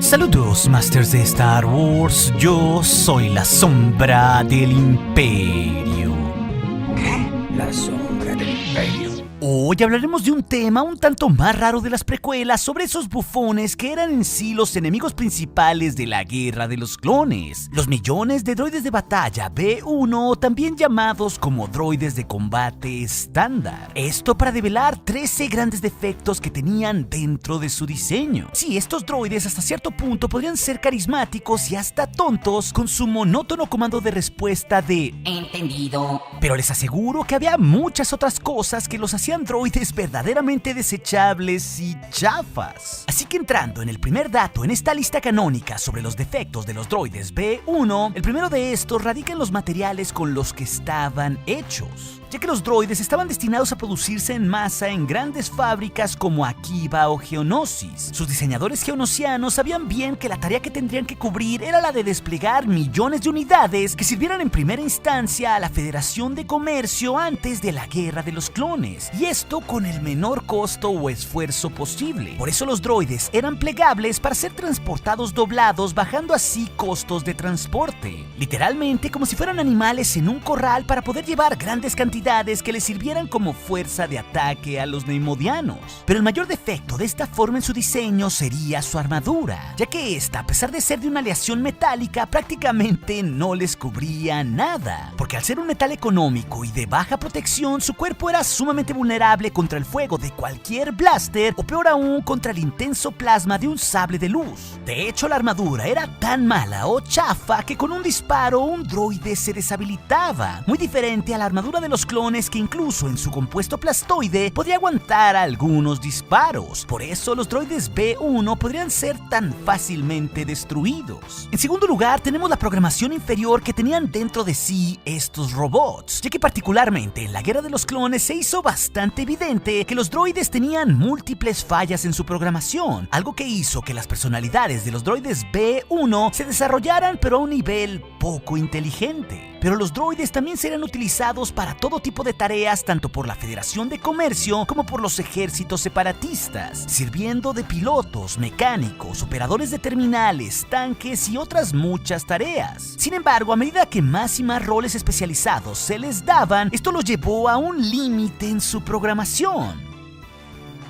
Saludos, Masters de Star Wars. Yo soy la sombra del Imperio. ¿Qué? La sombra del Imperio. Hoy hablaremos de un tema un tanto más raro de las precuelas, sobre esos bufones que eran en sí los enemigos principales de la Guerra de los Clones. Los millones de droides de batalla B1, también llamados como droides de combate estándar. Esto para develar 13 grandes defectos que tenían dentro de su diseño. Sí, estos droides hasta cierto punto podrían ser carismáticos y hasta tontos con su monótono comando de respuesta de "Entendido". Pero les aseguro que había muchas otras cosas que los hacían droides verdaderamente desechables y chafas. Así que entrando en el primer dato en esta lista canónica sobre los defectos de los droides B1, el primero de estos radica en los materiales con los que estaban hechos, ya que los droides estaban destinados a producirse en masa en grandes fábricas como Akiba o Geonosis. Sus diseñadores geonosianos sabían bien que la tarea que tendrían que cubrir era la de desplegar millones de unidades que sirvieran en primera instancia a la Federación de Comercio antes de la Guerra de los Clones, y esto con el menor costo o esfuerzo posible. Por eso los droides eran plegables para ser transportados doblados, bajando así costos de transporte. Literalmente como si fueran animales en un corral para poder llevar grandes cantidades que les sirvieran como fuerza de ataque a los neimodianos. Pero el mayor defecto de esta forma en su diseño sería su armadura, ya que esta, a pesar de ser de una aleación metálica, prácticamente no les cubría nada, porque al ser un metal económico y de baja protección, su cuerpo era sumamente vulnerable contra el fuego de cualquier blaster, o peor aún, contra el intenso plasma de un sable de luz. De hecho, la armadura era tan mala o chafa que con un disparo un droide se deshabilitaba, muy diferente a la armadura de los clones, que incluso en su compuesto plastoide podría aguantar algunos disparos. Por eso los droides B1 podrían ser tan fácilmente destruidos. En segundo lugar, tenemos la programación inferior que tenían dentro de sí estos robots, ya que particularmente en la Guerra de los Clones se hizo bastante evidente que los droides tenían múltiples fallas en su programación, algo que hizo que las personalidades de los droides B1 se desarrollaran pero a un nivel poco inteligente. Pero los droides también serían utilizados para todo tipo de tareas, tanto por la Federación de Comercio como por los ejércitos separatistas, sirviendo de pilotos, mecánicos, operadores de terminales, tanques y otras muchas tareas. Sin embargo, a medida que más y más roles especializados se les daban, esto los llevó a un límite en su programación,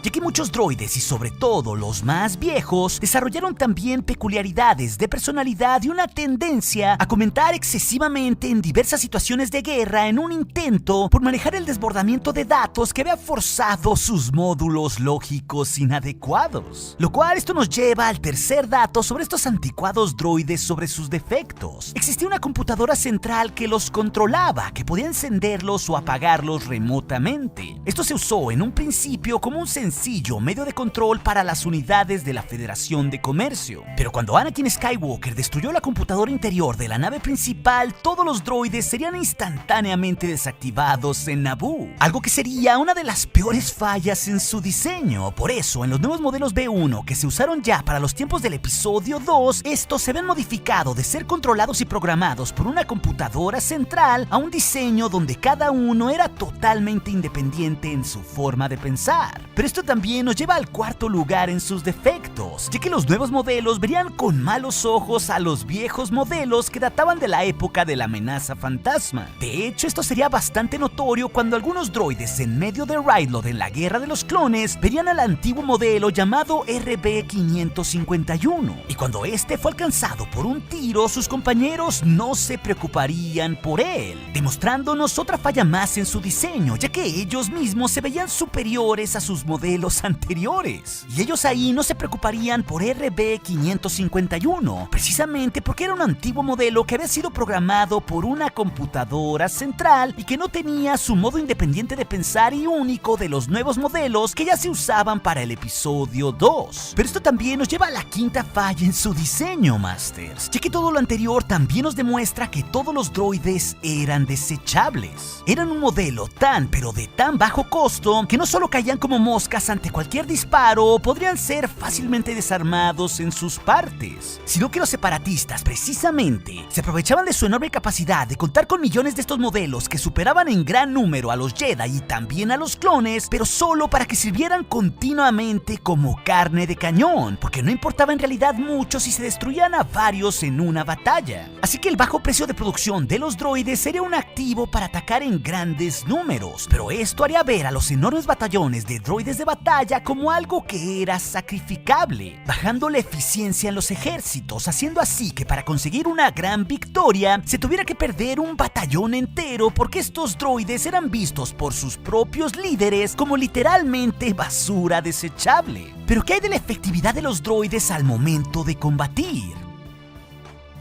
ya que muchos droides, y sobre todo los más viejos, desarrollaron también peculiaridades de personalidad y una tendencia a comentar excesivamente en diversas situaciones de guerra en un intento por manejar el desbordamiento de datos que había forzado sus módulos lógicos inadecuados. Lo cual esto nos lleva al tercer dato sobre estos anticuados droides, sobre sus defectos. Existía una computadora central que los controlaba, que podía encenderlos o apagarlos remotamente. Esto se usó en un principio como un sencillo medio de control para las unidades de la Federación de Comercio. Pero cuando Anakin Skywalker destruyó la computadora interior de la nave principal, todos los droides serían instantáneamente desactivados en Naboo, algo que sería una de las peores fallas en su diseño. Por eso, en los nuevos modelos B1 que se usaron ya para los tiempos del episodio 2, estos se ven modificado de ser controlados y programados por una computadora central a un diseño donde cada uno era totalmente independiente en su forma de pensar. Pero esto también nos lleva al cuarto lugar en sus defectos, ya que los nuevos modelos verían con malos ojos a los viejos modelos que databan de la época de la amenaza fantasma. De hecho, esto sería bastante notorio cuando algunos droides en medio de Railroad en la Guerra de los Clones verían al antiguo modelo llamado RB-551, y cuando este fue alcanzado por un tiro, sus compañeros no se preocuparían por él, demostrándonos otra falla más en su diseño, ya que ellos mismos se veían superiores a sus modelos anteriores, y ellos ahí no se preocuparían por RB-551, precisamente porque era un antiguo modelo que había sido programado por una computadora central y que no tenía su modo independiente de pensar y único de los nuevos modelos que ya se usaban para el episodio 2. Pero esto también nos lleva a la quinta falla en su diseño, Masters, ya que todo lo anterior también nos demuestra que todos los droides eran desechables. Eran un modelo tan pero de tan bajo costo que no solo caían como moscas inmóviles ante cualquier disparo o podrían ser fácilmente desarmados en sus partes, sino que los separatistas precisamente se aprovechaban de su enorme capacidad de contar con millones de estos modelos que superaban en gran número a los Jedi y también a los clones, pero solo para que sirvieran continuamente como carne de cañón, porque no importaba en realidad mucho si se destruían a varios en una batalla. Así que el bajo precio de producción de los droides sería un activo para atacar en grandes números, pero esto haría ver a los enormes batallones de droides de batalla como algo que era sacrificable, bajando la eficiencia en los ejércitos, haciendo así que para conseguir una gran victoria se tuviera que perder un batallón entero porque estos droides eran vistos por sus propios líderes como literalmente basura desechable. Pero ¿qué hay de la efectividad de los droides al momento de combatir?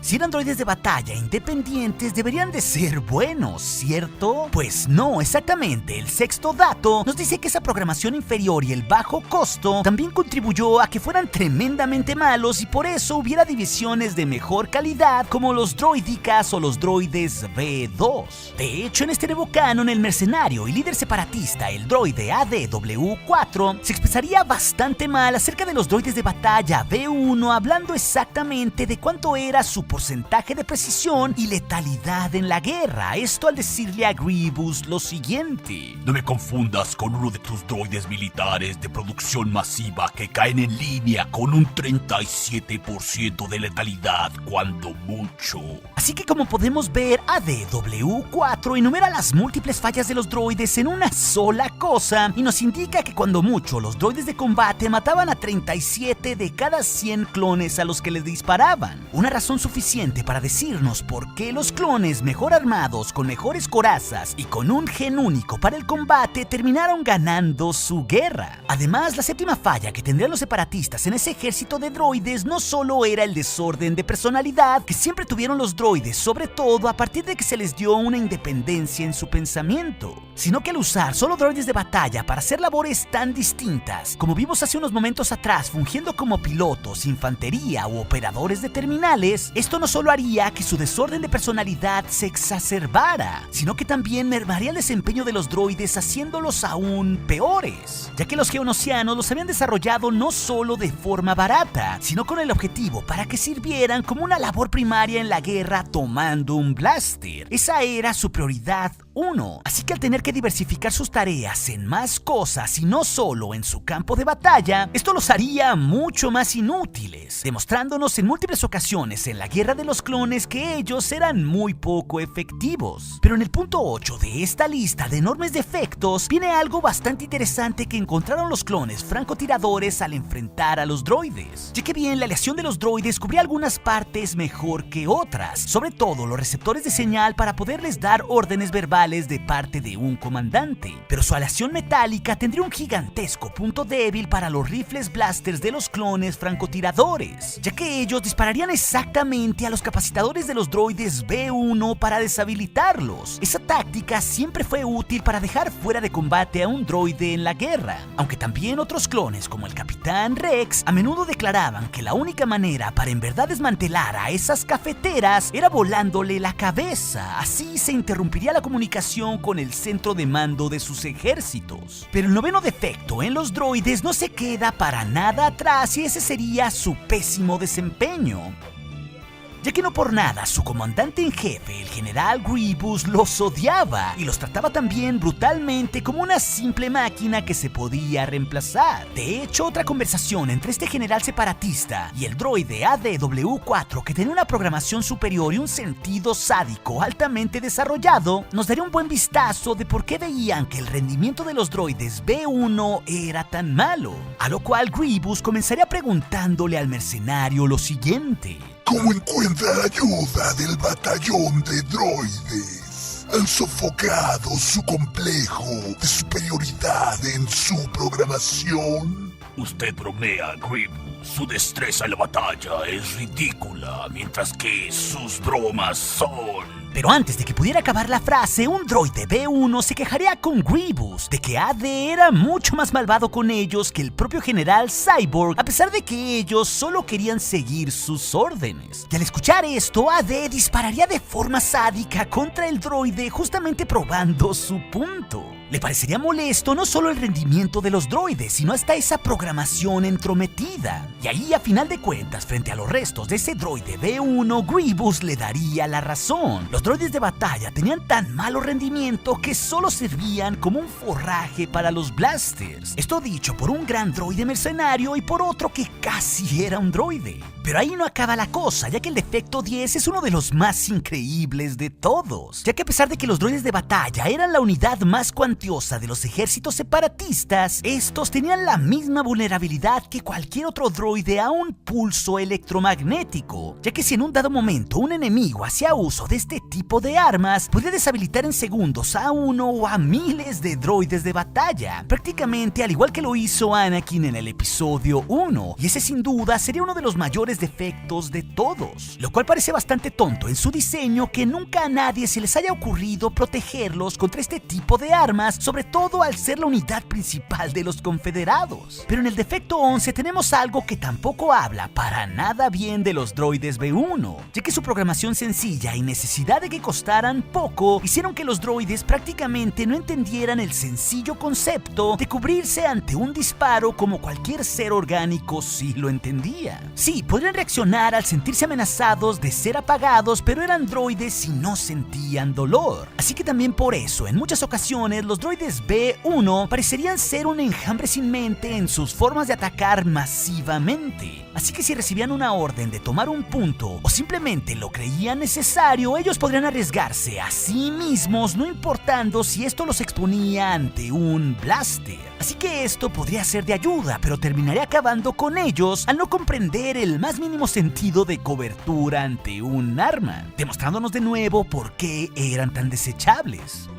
Si eran droides de batalla independientes, deberían de ser buenos, ¿cierto? Pues no, exactamente. El sexto dato nos dice que esa programación inferior y el bajo costo también contribuyó a que fueran tremendamente malos y por eso hubiera divisiones de mejor calidad como los droidicas o los droides B2. De hecho, en este nuevo canon, el mercenario y líder separatista, el droide ADW4, se expresaría bastante mal acerca de los droides de batalla B1, hablando exactamente de cuánto era su porcentaje de precisión y letalidad en la guerra. Esto al decirle a Grievous lo siguiente: no me confundas con uno de tus droides militares de producción masiva que caen en línea con un 37% de letalidad cuando mucho. Así que como podemos ver, ADW4 enumera las múltiples fallas de los droides en una sola cosa y nos indica que cuando mucho los droides de combate mataban a 37 de cada 100 clones a los que les disparaban. Una razón suficiente para decirnos por qué los clones mejor armados, con mejores corazas y con un gen único para el combate terminaron ganando su guerra. Además, la séptima falla que tendrían los separatistas en ese ejército de droides no solo era el desorden de personalidad que siempre tuvieron los droides, sobre todo a partir de que se les dio una independencia en su pensamiento, sino que al usar solo droides de batalla para hacer labores tan distintas, como vimos hace unos momentos atrás fungiendo como pilotos, infantería u operadores de terminales, esto no solo haría que su desorden de personalidad se exacerbara, sino que también mermaría el desempeño de los droides haciéndolos aún peores, ya que los geonosianos los habían desarrollado no solo de forma barata, sino con el objetivo para que sirvieran como una labor primaria en la guerra tomando un blaster. Esa era su prioridad 1, así que al tener que diversificar sus tareas en más cosas y no solo en su campo de batalla, esto los haría mucho más inútiles, demostrándonos en múltiples ocasiones en la guerra de los clones que ellos eran muy poco efectivos. Pero en el punto 8 de esta lista de enormes defectos viene algo bastante interesante que encontraron los clones francotiradores al enfrentar a los droides, ya que bien la aleación de los droides cubría algunas partes mejor que otras, sobre todo los receptores de señal para poderles dar órdenes verbales de parte de un comandante, pero su aleación metálica tendría un gigantesco punto débil para los rifles blasters de los clones francotiradores, ya que ellos dispararían exactamente a los capacitadores de los droides B1 para deshabilitarlos. Esa táctica siempre fue útil para dejar fuera de combate a un droide en la guerra, aunque también otros clones como el Capitán Rex a menudo declaraban que la única manera para en verdad desmantelar a esas cafeteras era volándole la cabeza, así se interrumpiría la comunicación con el centro de mando de sus ejércitos. Pero el noveno defecto en los droides no se queda para nada atrás y ese sería su pésimo desempeño, ya que no por nada su comandante en jefe, el general Grievous, los odiaba y los trataba también brutalmente como una simple máquina que se podía reemplazar. De hecho, otra conversación entre este general separatista y el droide ADW4, que tenía una programación superior y un sentido sádico altamente desarrollado, nos daría un buen vistazo de por qué veían que el rendimiento de los droides B1 era tan malo, a lo cual Grievous comenzaría preguntándole al mercenario lo siguiente: ¿cómo encuentra la ayuda del batallón de droides? Han sofocado su complejo de superioridad en su programación. Usted bromea, Grievous. Su destreza en la batalla es ridícula, mientras que sus bromas son... Pero antes de que pudiera acabar la frase, un droide B1 se quejaría con Grievous de que AD era mucho más malvado con ellos que el propio general Cyborg, a pesar de que ellos solo querían seguir sus órdenes. Y al escuchar esto, AD dispararía de forma sádica contra el droide, justamente probando su punto. Le parecería molesto no solo el rendimiento de los droides, sino hasta esa programación entrometida. Y ahí, a final de cuentas, frente a los restos de ese droide B1, Grievous le daría la razón. Los droides de batalla tenían tan malo rendimiento que solo servían como un forraje para los blasters. Esto dicho por un gran droide mercenario y por otro que casi era un droide. Pero ahí no acaba la cosa, ya que el defecto 10 es uno de los más increíbles de todos. Ya que a pesar de que los droides de batalla eran la unidad más cuantiosa de los ejércitos separatistas, estos tenían la misma vulnerabilidad que cualquier otro droide a un pulso electromagnético. Ya que si en un dado momento un enemigo hacía uso de este tipo de armas, podía deshabilitar en segundos a uno o a miles de droides de batalla, prácticamente al igual que lo hizo Anakin en el episodio 1, y ese sin duda sería uno de los mayores defectos de todos, lo cual parece bastante tonto en su diseño que nunca a nadie se les haya ocurrido protegerlos contra este tipo de armas, sobre todo al ser la unidad principal de los confederados. Pero en el defecto 11 tenemos algo que tampoco habla para nada bien de los droides B1, ya que su programación sencilla y necesidad de que costaran poco hicieron que los droides prácticamente no entendieran el sencillo concepto de cubrirse ante un disparo como cualquier ser orgánico sí lo entendía. Sí, podrían reaccionar al sentirse amenazados de ser apagados, pero eran droides y no sentían dolor. Así que también por eso, en muchas ocasiones, los droides B1 parecerían ser un enjambre sin mente en sus formas de atacar masivamente. Así que si recibían una orden de tomar un punto o simplemente lo creían necesario, ellos podrían arriesgarse a sí mismos, no importando si esto los exponía ante un blaster. Así que esto podría ser de ayuda, pero terminaría acabando con ellos al no comprender el más mínimo sentido de cobertura ante un arma, demostrándonos de nuevo por qué eran tan desechables.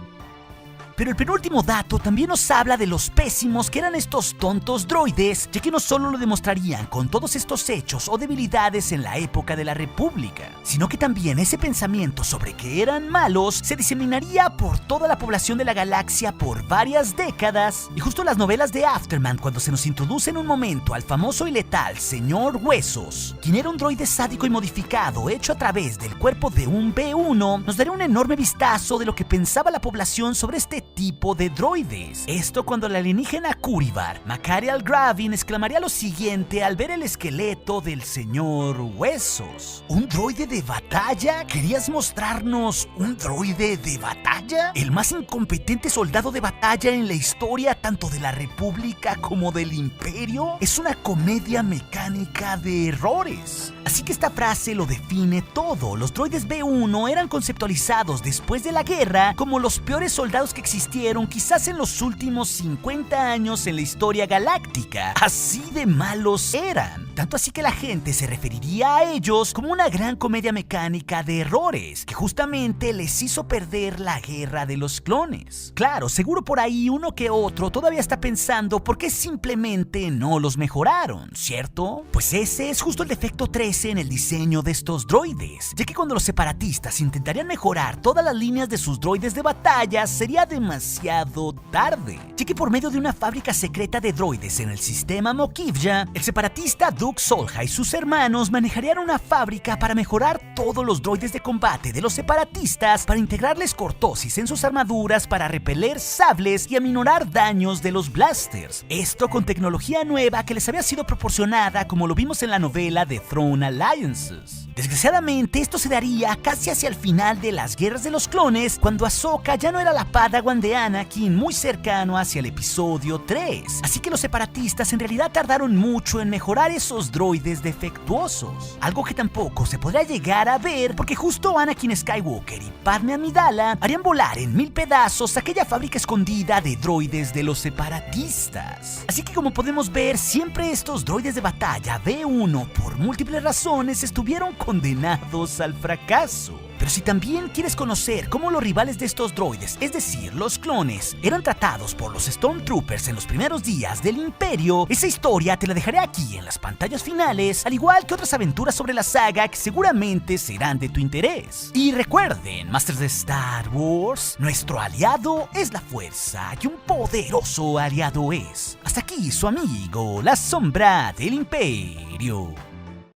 Pero el penúltimo dato también nos habla de los pésimos que eran estos tontos droides, ya que no solo lo demostrarían con todos estos hechos o debilidades en la época de la República, sino que también ese pensamiento sobre que eran malos se diseminaría por toda la población de la galaxia por varias décadas, y justo en las novelas de Afterman, cuando se nos introduce en un momento al famoso y letal Señor Huesos, quien era un droide sádico y modificado hecho a través del cuerpo de un B1, nos daría un enorme vistazo de lo que pensaba la población sobre este tipo de droides. Esto cuando la alienígena Kuribar, Makarial Gravin, exclamaría lo siguiente al ver el esqueleto del Señor Huesos. ¿Un droide de batalla? ¿Querías mostrarnos un droide de batalla? ¿El más incompetente soldado de batalla en la historia tanto de la República como del Imperio? Es una comedia mecánica de errores. Así que esta frase lo define todo. Los droides B1 eran conceptualizados después de la guerra como los peores soldados que existieron quizás en los últimos 50 años en la historia galáctica. Así de malos eran. Tanto así que la gente se referiría a ellos como una gran comedia mecánica de errores que justamente les hizo perder la guerra de los clones. Claro, seguro por ahí uno que otro todavía está pensando por qué simplemente no los mejoraron, ¿cierto? Pues ese es justo el defecto 13 en el diseño de estos droides, ya que cuando los separatistas intentarían mejorar todas las líneas de sus droides de batalla sería demasiado tarde, ya que por medio de una fábrica secreta de droides en el sistema Mokivja, el separatista Duke Solha y sus hermanos manejarían una fábrica para mejorar todos los droides de combate de los separatistas, para integrarles cortosis en sus armaduras para repeler sables y aminorar daños de los blasters. Esto con tecnología nueva que les había sido proporcionada, como lo vimos en la novela de Throne Alliances. Desgraciadamente, esto se daría casi hacia el final de las guerras de los clones, cuando Ahsoka ya no era la Padawan de Anakin, muy cercano hacia el episodio 3. Así que los separatistas en realidad tardaron mucho en mejorar esos droides defectuosos, algo que tampoco se podrá llegar a ver porque justo Anakin Skywalker y Padme Amidala harían volar en 1000 pedazos aquella fábrica escondida de droides de los separatistas. Así que como podemos ver, siempre estos droides de batalla B1 por múltiples razones estuvieron condenados al fracaso. Pero Pero si también quieres conocer cómo los rivales de estos droides, es decir, los clones, eran tratados por los Stormtroopers en los primeros días del Imperio, esa historia te la dejaré aquí en las pantallas finales, al igual que otras aventuras sobre la saga que seguramente serán de tu interés. Y recuerden, Masters de Star Wars, nuestro aliado es la fuerza y un poderoso aliado es. Hasta aquí su amigo, la sombra del Imperio.